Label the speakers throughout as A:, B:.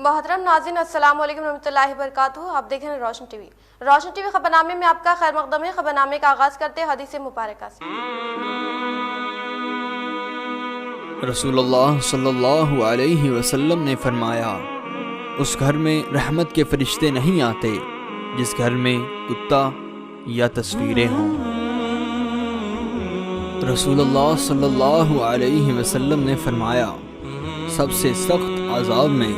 A: محترم ناظرین السلام علیکم ورحمۃ اللہ وبرکاتہ۔ آپ دیکھ رہے ہیں روشن ٹی وی۔ روشن ٹی وی خبرنامے میں آپ کا خیر مقدم ہے۔ خبرنامے کا آغاز کرتے ہیں حدیث مبارکہ سے۔
B: رسول اللہ صلی اللہ علیہ وسلم نے فرمایا، اس گھر میں رحمت کے فرشتے نہیں آتے جس گھر میں کتا یا تصویریں ہوں۔ رسول اللہ صلی اللہ علیہ وسلم نے فرمایا، سب سے سخت عذاب میں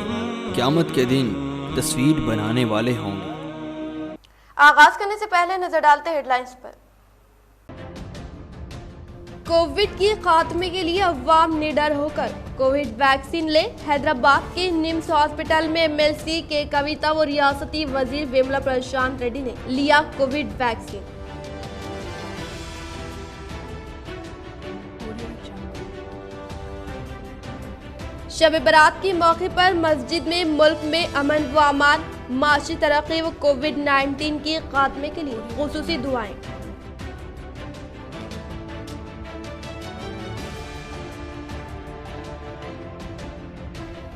B: قیامت کے دن تصویر بنانے والے ہوں گے۔
A: آغاز کرنے سے پہلے نظر ڈالتے ہیڈ لائنز پر۔ کووڈ کے خاتمے کے لیے عوام نڈر ہو کر کووڈ ویکسین لے۔ حیدرآباد کے نمس ہاسپٹل میں ایم ایل سی کے کویتا و ریاستی وزیر ویملا پرشانت ریڈی نے لیا کووڈ ویکسین۔ شب برات کے موقع پر مسجد میں ملک میں امن و امان، معاشی ترقی و کووڈ 19 کے خاتمے کے لیے خصوصی دعائیں۔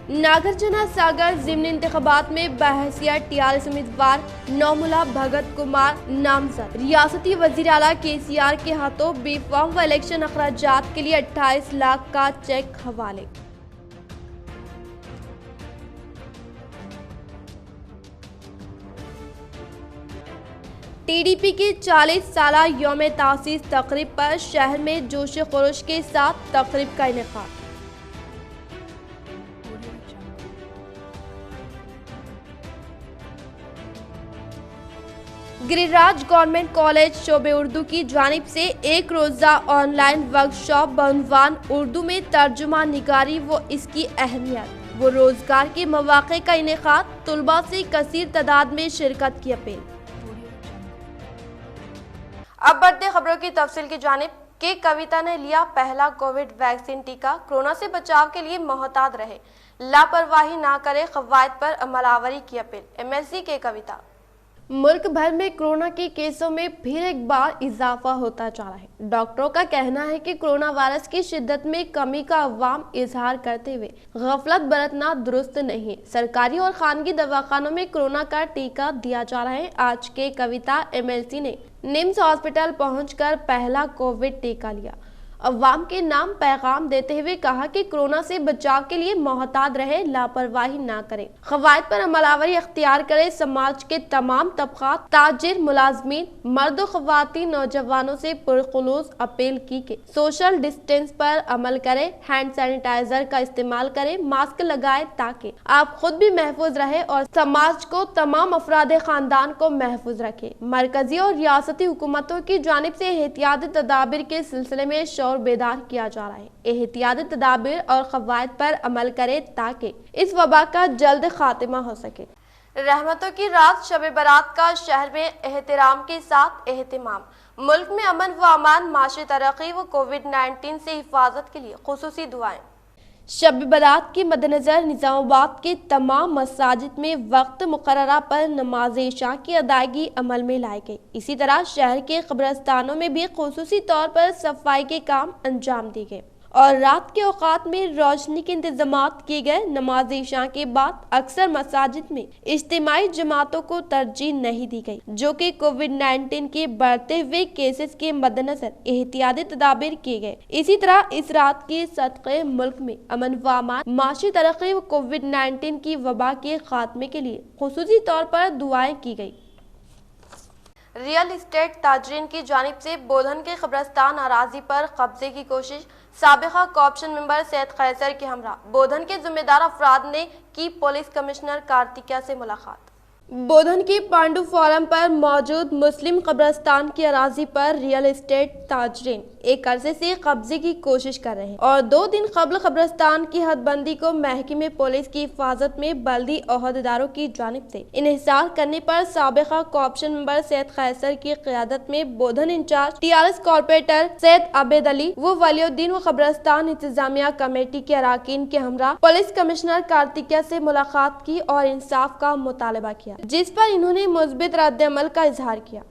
A: ناگرجنا ساگر ضمن انتخابات میں بحیثیت ٹیآرایس امیدوار نوملا بھگت کمار نامزد۔ ریاستی وزیر اعلیٰ KCR کے ہاتھوں بی فارم و الیکشن اخراجات کے لیے 28 لاکھ کا چیک حوالے۔ TDP کی 40 سالہ یوم تاسیس تقریب پر شہر میں جوش و خروش کے ساتھ تقریب کا انعقاد۔ گری راج گورنمنٹ کالج شعبہ اردو کی جانب سے ایک روزہ آن لائن ورکشاپ بعنوان اردو میں ترجمہ نگاری و اس کی اہمیت و روزگار کے مواقع کا انعقاد۔ طلباء سے کثیر تعداد میں شرکت کی اپیل۔ اب بڑھتے خبروں کی تفصیل کی جانب کہ کویتا نے لیا پہلا کووڈ ویکسین ٹیکہ۔ کورونا سے بچاؤ کے لیے محتاط رہے، لاپرواہی نہ کرے، قواعد پر عمل آوری کی اپیل۔ MLC کے کویتا۔ ملک بھر میں کورونا کے کیسوں میں پھر ایک بار اضافہ ہوتا جا رہا ہے۔ ڈاکٹروں کا کہنا ہے کہ کورونا وائرس کی شدت میں کمی کا عوام اظہار کرتے ہوئے غفلت برتنا درست نہیں ہے۔ سرکاری اور خانگی دواخانوں میں کورونا کا ٹیکہ دیا جا رہا ہے۔ آج کے کویتا MLC نے نمس ہاسپٹل پہنچ کر پہلا کووڈ ٹیکہ لیا۔ عوام کے نام پیغام دیتے ہوئے کہا کہ کورونا سے بچاؤ کے لیے محتاط رہے، لاپرواہی نہ کریں، قواعد پر عمل آوری اختیار کرے۔ سماج کے تمام طبقات، تاجر، ملازمین، مرد و خواتین، نوجوانوں سے پرخلوص اپیل کی کہ سوشل ڈسٹینس پر عمل کرے، ہینڈ سینیٹائزر کا استعمال کرے، ماسک لگائے تاکہ آپ خود بھی محفوظ رہے اور سماج کو، تمام افراد خاندان کو محفوظ رکھے۔ مرکزی اور ریاستی حکومتوں کی جانب سے احتیاطی تدابیر کے سلسلے میں شور بیدار کیا جا رہا ہے۔ احتیاطی تدابیر اور قواعد پر عمل کرے تاکہ اس وبا کا جلد خاتمہ ہو سکے۔ رحمتوں کی رات شب برات کا شہر میں احترام کے ساتھ اہتمام۔ ملک میں امن و امان، معاشی ترقی و کووڈ 19 سے حفاظت کے لیے خصوصی دعائیں۔ شب برات کے مدنظر نظام آباد کے تمام مساجد میں وقت مقررہ پر نماز عشاء کی ادائیگی عمل میں لائی گئی۔ اسی طرح شہر کے قبرستانوں میں بھی خصوصی طور پر صفائی کے کام انجام دیے گئے اور رات کے اوقات میں روشنی کے انتظامات کیے گئے۔ نماز عشاء کے بعد اکثر مساجد میں اجتماعی جماعتوں کو ترجیح نہیں دی گئی، جو کہ کووڈ 19 کے بڑھتے ہوئے کیسز کے مدنظر احتیاطی تدابیر کیے گئے۔ اسی طرح اس رات کے صدقے ملک میں امن و امان، معاشی ترقی و کووڈ 19 کی وبا کے خاتمے کے لیے خصوصی طور پر دعائیں کی گئی۔ ریئل اسٹیٹ تاجرین کی جانب سے بودھن کے قبرستان اراضی پر قبضے کی کوشش۔ سابقہ کوآپشن ممبر سید قیصر کے ہمراہ بودھن کے ذمہ دار افراد نے کی پولیس کمشنر کارتکیہ سے ملاقات۔ بودھن کے پانڈو فارم پر موجود مسلم قبرستان کی اراضی پر ریئل اسٹیٹ تاجرین ایک عرصے سے قبضے کی کوشش کر رہے ہیں اور 2 دن قبل قبرستان کی حد بندی کو محکمہ پولیس کی حفاظت میں بلدی عہدیداروں کی جانب سے انحصار کرنے پر سابقہ کوآپشن ممبر سید قیصر کی قیادت میں بودھن انچارج TRS کارپوریٹر سید عابد علی و ولی الدین و قبرستان انتظامیہ کمیٹی کے اراکین کے ہمراہ پولیس کمشنر کارتکیہ سے ملاقات کی اور انصاف کا مطالبہ کیا، جس پر انہوں نے مثبت رد عمل کا اظہار کیا۔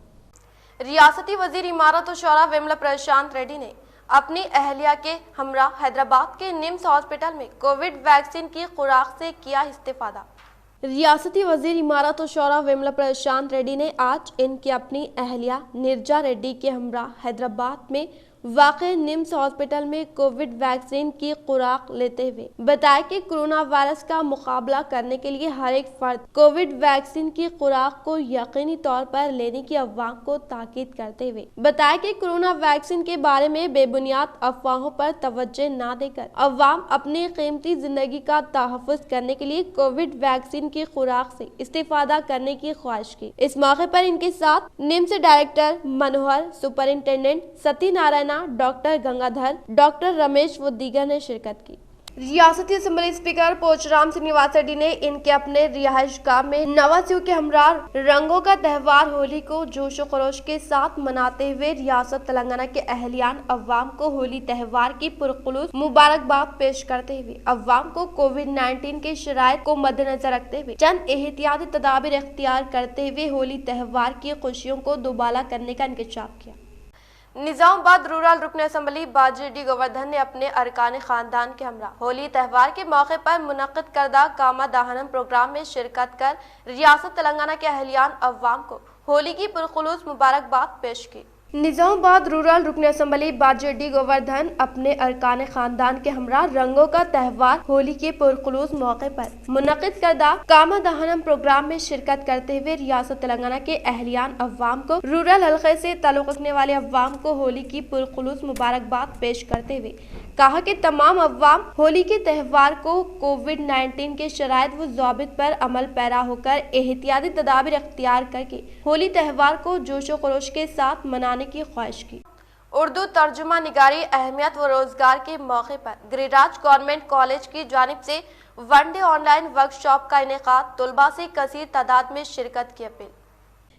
A: ریاستی وزیر امارت و شورا ویملا پرشانت ریڈی نے اپنی اہلیہ کے ہمراہ حیدرآباد کے نمس ہاسپٹل میں کووڈ ویکسین کی خوراک سے کیا استفادہ۔ ریاستی وزیر امارت و شورا وملا پرشانت ریڈی نے آج ان کی اپنی اہلیہ نرجا ریڈی کے ہمراہ حیدرآباد میں واقع نمس ہاسپٹل میں کووڈ ویکسین کی خوراک لیتے ہوئے بتایا کہ کورونا وائرس کا مقابلہ کرنے کے لیے ہر ایک فرد کووڈ ویکسین کی خوراک کو یقینی طور پر لینے کی عوام کو تاکید کرتے ہوئے بتایا کہ کورونا ویکسین کے بارے میں بے بنیاد افواہوں پر توجہ نہ دے کر عوام اپنی قیمتی زندگی کا تحفظ کرنے کے لیے کووڈ ویکسین کی خوراک سے استفادہ کرنے کی خواہش کی۔ اس موقع پر ان کے ساتھ نمس ڈائریکٹر منوہر، سپرنٹینڈنٹ ستی نارائن، ڈاکٹر گنگادھر، ڈاکٹر رمیش و دیگر نے شرکت کی۔ ریاستی اسمبلی اسپیکر پوچرام سرینواس ریڈی نے ان کے اپنے رہائش گاہ میں نواسیوں کے ہمراہ رنگوں کا تہوار ہولی کو جوش و خروش کے ساتھ مناتے ہوئے ریاست تلنگانہ کے اہلیان عوام کو ہولی تہوار کی پرخلوص مبارکباد پیش کرتے ہوئے عوام کو کووڈ-19 کے شرائط کو مد نظر رکھتے ہوئے چند احتیاطی تدابیر اختیار کرتے ہوئے ہولی تہوار کی خوشیوں کو دوبالا کرنے کا انکشاف کیا۔ نظام آباد رورل رکن اسمبلی باجی ڈی گوردھن نے اپنے ارکان خاندان کے ہمراہ ہولی تہوار کے موقع پر منعقد کردہ کاما دہنم پروگرام میں شرکت کر ریاست تلنگانہ کے اہلیان عوام کو ہولی کی پرخلوص مبارکباد پیش کی۔ نظام آباد رورل رکن اسمبلی باجی ڈی گوردھن اپنے ارکان خاندان کے ہمراہ رنگوں کا تہوار ہولی کے پرخلوص موقع پر منعقد کردہ کاما دہنم پروگرام میں شرکت کرتے ہوئے ریاست تلنگانہ کے اہلیان عوام کو رورل حلقے سے تعلق رکھنے والے عوام کو ہولی کی پرخلوص مبارکباد پیش کرتے ہوئے کہا کہ تمام عوام ہولی کے تہوار کو کووڈ-19 کے شرائط و ضوابط پر عمل پیرا ہو کر احتیاطی تدابیر اختیار کر کے ہولی تہوار کو جوش و خروش کے ساتھ منانے کی خواہش کی۔ اردو ترجمہ نگاری اہمیت و روزگار کے موقع پر گریراج گورنمنٹ کالج کی جانب سے one day on line work shop کا انعقاد، طلباء سے کثیر تعداد میں شرکت کی اپیل۔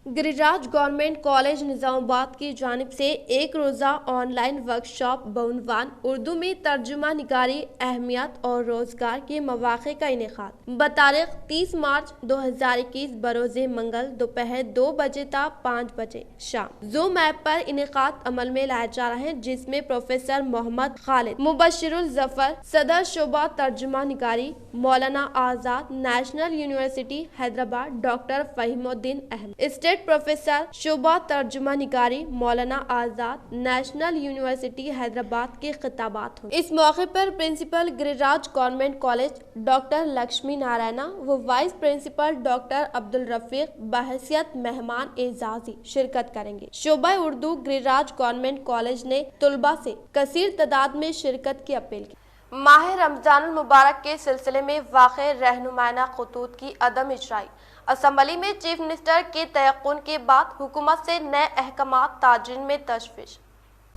A: گریراج گورنمنٹ کالج نظام آباد کی جانب سے ایک روزہ آن لائن ورک شاپ بعنوان اردو میں ترجمہ نگاری اہمیت اور روزگار کے مواقع کا انعقاد بتاریخ 30 مارچ 2021 بروز منگل دوپہر 2 بجے تا 5 بجے شام زوم ایپ پر انعقاد عمل میں لایا جا رہا ہے، جس میں پروفیسر محمد خالد مبشر الظفر، صدر شعبہ ترجمہ نگاری Maulana Azad, national university Hyderabad doctor Fahimuddin Ahmed, state professor شعبہ ترجمہ نگاری مولانا آزاد، نیشنل یونیورسٹی حیدرآباد کے خطابات ہوں۔ اس موقع پر principal Giriraj government college doctor Lakshmi Narayana و وائس پرنسپل ڈاکٹر عبدالرفیق بحیثیت مہمان اعزازی شرکت کریں گے۔ شعبہ اردو گریراج گورنمنٹ کالج نے طلباء سے کثیر تعداد میں شرکت کی اپیل کی۔ ماہ رمضان المبارک کے سلسلے میں واقع رہنمائانہ خطوط کی عدم اجرائی، اسمبلی میں چیف منسٹر کے تیقن کے بعد حکومت سے نئے احکامات، تاجرین میں تشویش۔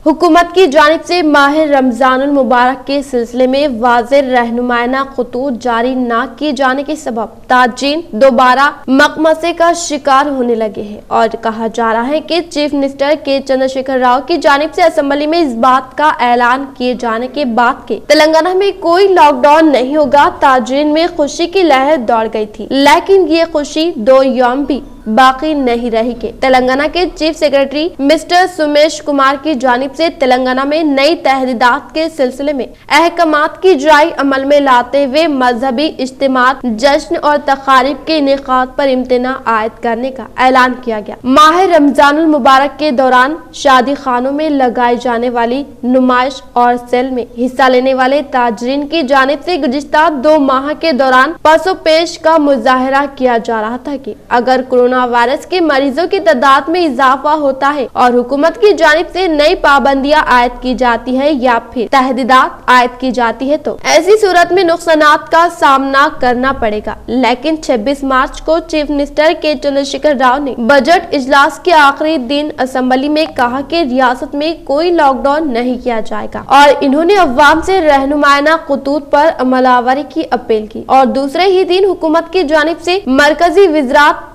A: حکومت کی جانب سے ماہ رمضان المبارک کے سلسلے میں واضح رہنمائانہ خطوط جاری نہ کیے جانے کے سبب تاجرین دوبارہ مقمصے کا شکار ہونے لگے ہیں، اور کہا جا رہا ہے کہ چیف منسٹر کے چندر شیکھر راؤ کی جانب سے اسمبلی میں اس بات کا اعلان کیے جانے کے بعد کہ تلنگانہ میں کوئی لاک ڈاؤن نہیں ہوگا، تاجرین میں خوشی کی لہر دوڑ گئی تھی، لیکن یہ خوشی 2 یوم بھی باقی نہیں رہی کہ تلنگانہ کے chief secretary mister Somesh Kumar کی جانب سے تلنگانہ میں نئی تحدیدات کے سلسلے میں احکامات کی اجرائی عمل میں لاتے ہوئے مذہبی اجتماعات، جشن اور تقاریب کے انعقاد پر امتناع عائد کرنے کا اعلان کیا گیا۔ ماہ رمضان المبارک کے دوران شادی خانوں میں لگائی جانے والی نمائش اور سیل میں حصہ لینے والے تاجرین کی جانب سے گزشتہ 2 ماہ کے دوران پس و پیش کا مظاہرہ کیا جا رہا تھا کہ اگر کورونا وائرس کے مریضوں کی تعداد میں اضافہ ہوتا ہے اور حکومت کی جانب سے نئی پابندیاں عائد کی جاتی ہے یا پھر تحدیدات عائد کی جاتی ہے تو ایسی صورت میں نقصانات کا سامنا کرنا پڑے گا۔ لیکن 26 مارچ کو چیف منسٹر کے چندر شیکھر راؤ نے بجٹ اجلاس کے آخری دن اسمبلی میں کہا کہ ریاست میں کوئی لاک ڈاؤن نہیں کیا جائے گا، اور انہوں نے عوام سے رہنمائانہ خطوط پر عمل آوری کی اپیل کی، اور دوسرے ہی دن حکومت کی جانب سے مرکزی وزارت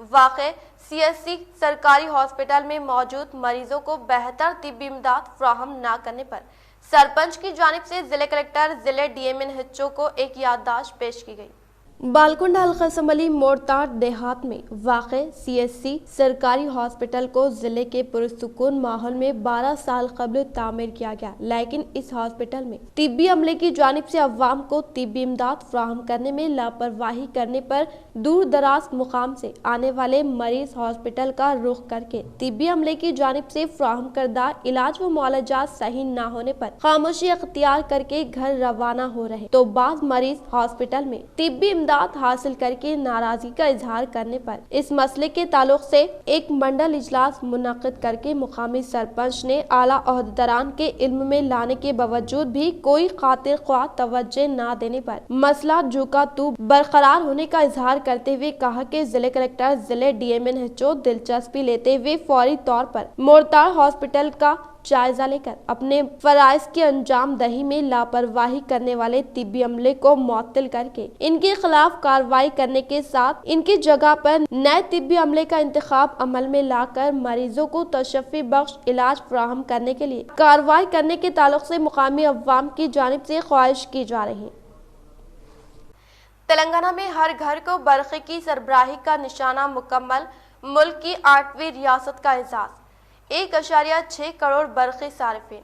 A: واقع CSC سرکاری ہاسپٹل میں موجود مریضوں کو بہتر طبی امداد فراہم نہ کرنے پر سرپنچ کی جانب سے ضلع کلکٹر ضلع DMNHO کو ایک یادداشت پیش کی گئی۔ بالکنڈہ حلقہ اسمبلی مورتاڑ دیہات میں واقع CSC سرکاری ہاسپٹل کو ضلع کے پرسکون ماحول میں 12 سال قبل تعمیر کیا گیا، لیکن اس ہاسپٹل میں طبی عملے کی جانب سے عوام کو طبی امداد فراہم کرنے میں لاپرواہی کرنے پر دور دراز مقام سے آنے والے مریض ہاسپٹل کا رخ کر کے طبی عملے کی جانب سے فراہم کردہ علاج و معالجات صحیح نہ ہونے پر خاموشی اختیار کر کے گھر روانہ ہو رہے تو بعض مریض ہاسپٹل میں طبی امداد حاصل کر کے ناراضگی کا اظہار کرنے پر اس مسئلے کے تعلق سے ایک منڈل اجلاس منعقد کر کے مقامی سرپنچ نے اعلیٰ عہدیداران کے علم میں لانے کے باوجود بھی کوئی خاطر خواہ توجہ نہ دینے پر مسئلہ جو کا تو برقرار ہونے کا اظہار کرتے ہوئے کہا کہ ضلع کلکٹر ضلع DMNHO دلچسپی لیتے ہوئے فوری طور پر مورتاڑ ہاسپٹل کا جائزہ لے کر اپنے فرائض کی انجام دہی میں لاپرواہی کرنے والے طبی عملے کو معطل کر کے ان کے خلاف کارروائی کرنے کے ساتھ ان کی جگہ پر نئے طبی عملے کا انتخاب عمل میں لا کر مریضوں کو تشفی بخش علاج فراہم کرنے کے لیے کارروائی کرنے کے تعلق سے مقامی عوام کی جانب سے خواہش کی جا رہی ہے۔ تلنگانہ میں ہر گھر کو برقی کی سربراہی کا نشانہ مکمل، ملک کی 8ویں ریاست کا اعزاز، 1.6 کروڑ برقی صارفین۔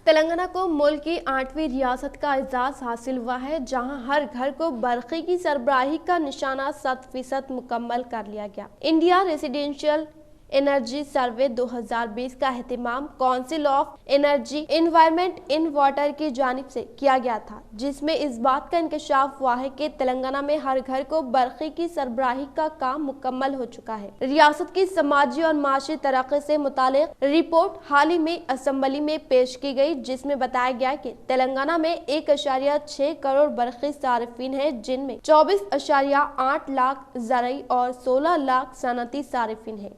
A: تلنگانہ کو ملک کی 8ویں ریاست کا اعزاز حاصل ہوا ہے، جہاں ہر گھر کو برقی کی سربراہی کا نشانہ 100% مکمل کر لیا گیا۔ انڈیا ریزیڈینشیل انرجی سروے 2020 کا اہتمام council of energy environment in water کی جانب سے کیا گیا تھا، جس میں اس بات کا انکشاف ہوا ہے کہ تلنگانہ میں ہر گھر کو برقی کی سربراہی کا کام مکمل ہو چکا ہے۔ ریاست کی سماجی اور معاشی ترقی سے متعلق رپورٹ حال ہی میں اسمبلی میں پیش کی گئی، جس میں بتایا گیا کہ تلنگانہ میں 1.6 کروڑ برقی صارفین ہیں، جن میں 24.8 لاکھ زرعی اور 16 لاکھ صنعتی صارفین ہیں۔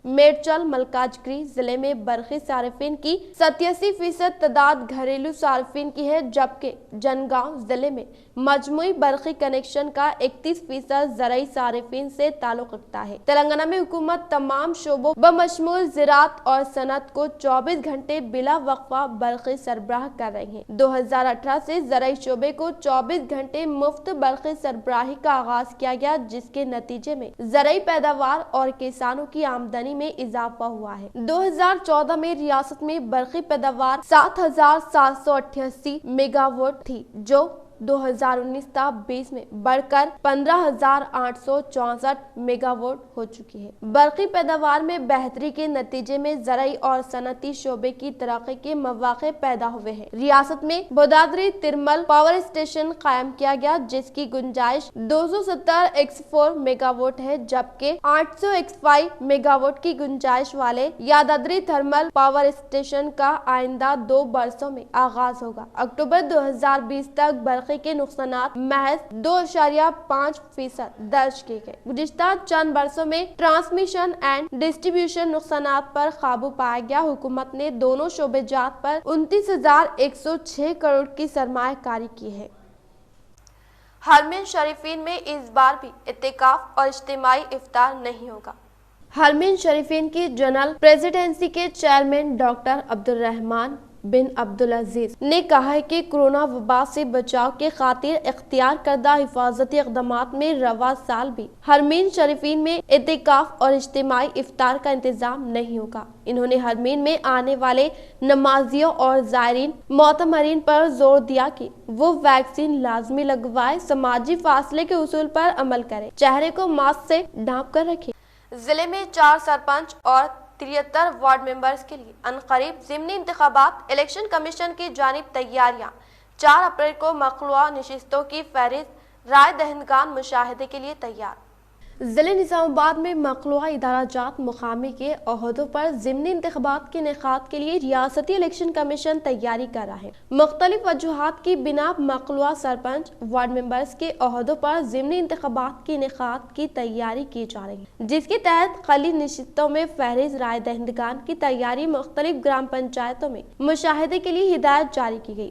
A: ملکاجگری ضلع میں برقی صارفین کی 87% تعداد گھریلو صارفین کی ہے، جبکہ جنگاؤں ضلع میں مجموعی برقی کنیکشن کا 31% زرعی صارفین سے تعلق رکھتا ہے۔ تلنگانہ میں حکومت تمام شعبوں بشمول زراعت اور صنعت کو 24 گھنٹے بلا وقفہ برقی سربراہ کر رہی ہے۔ 2018 سے زرعی شعبے کو 24 گھنٹے مفت برقی سربراہی کا آغاز کیا گیا، جس کے نتیجے میں زرعی پیداوار اور کسانوں کی آمدنی میں اضافہ ہوا ہے۔ 2014 میں ریاست میں برقی پیداوار 7,788 میگا واٹ تھی، جو 2019-20 میں بڑھ کر 15,864 میگا واٹ ہو چکی ہے۔ برقی پیداوار میں بہتری کے نتیجے میں زرعی اور صنعتی شعبے کی ترقی کے مواقع پیدا ہوئے ہیں۔ ریاست میں بودادری ترمل پاور اسٹیشن قائم کیا گیا، جس کی گنجائش 270x4 میگا واٹ ہے، جبکہ 800x5 میگا واٹ کی گنجائش والے یادادری تھرمل پاور اسٹیشن کا آئندہ 2 برسوں میں آغاز ہوگا۔ اکتوبر 2020 تک برقی کے نقصانات محض 2.5% درج کیے گئے۔ گزشتہ چند برسوں میں ٹرانسمیشن اینڈ ڈسٹریبیوشن نقصانات پر قابو پایا گیا۔ حکومت نے دونوں شعبے جات پر 29,106 کروڑ کی سرمایہ کاری کی ہے۔ حرمین شریفین میں اس بار بھی اعتکاف اور اجتماعی افطار نہیں ہوگا۔ حرمین شریفین کی جنرل پریزیڈنسی کے چیئرمین ڈاکٹر عبدالرحمان بن عبدالعزیز نے کہا ہے کہ کورونا وبا سے بچاؤ کے خاطر اختیار کردہ حفاظتی اقدامات میں رواں سال بھی حرمین شریفین میں اعتکاف اور اجتماعی افطار کا انتظام نہیں ہوگا۔ انہوں نے حرمین میں آنے والے نمازیوں اور زائرین معتمرین پر زور دیا کہ وہ ویکسین لازمی لگوائے، سماجی فاصلے کے اصول پر عمل کریں، چہرے کو ماسک سے ڈھانپ کر رکھیں۔ ضلع میں 4 سرپنچ اور 73 وارڈ ممبرز کے لیے عنقریب ضمنی انتخابات، الیکشن کمیشن کی جانب تیاریاں۔ 4 اپریل کو مخلوعہ نشستوں کی فہرست، رائے دہندگان مشاہدے کے لیے تیار۔ ضلع نظام آباد میں مخلوعہ ادارہ جات مقامی کے عہدوں پر ضمنی انتخابات کے انعقاد کے لیے ریاستی الیکشن کمیشن تیاری کر رہا ہے۔ مختلف وجوہات کی بنا مخلوعہ سرپنچ وارڈ ممبرز کے عہدوں پر ضمنی انتخابات کے انعقاد کی تیاری کی جا رہی ہے، جس کے تحت خالی نشستوں میں فہرست رائے دہندگان کی تیاری مختلف گرام پنچایتوں میں مشاہدے کے لیے ہدایت جاری کی گئی۔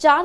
A: 4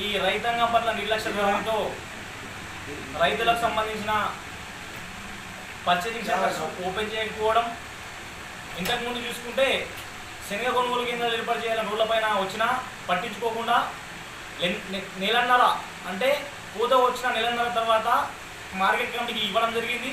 C: ఈ రైతాంగం పట్ల నిర్లక్ష్య ధోరణితో రైతులకు సంబంధించిన పర్చేజింగ్ సెంటర్స్ ఓపెన్ చేయకపోవడం, ఇంతకుముందు చూసుకుంటే శనగ కొనుగోలు కేంద్రాలు ఏర్పాటు చేయాలని రూళ్లపైన వచ్చినా పట్టించుకోకుండా నెలన్నర అంటే పూత వచ్చిన నెలన్నర తర్వాత మార్కెట్ కమిటీకి ఇవ్వడం జరిగింది।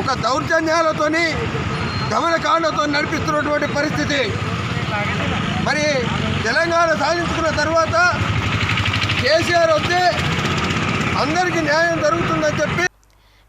D: ఒక దౌర్జన్యాలతోని దమనకాండతో నడిపిస్తున్నటువంటి పరిస్థితి మరి తెలంగాణ సాధించుకున్న తర్వాత కేసీఆర్ వస్తే అందరికీ న్యాయం జరుగుతుందని చెప్పి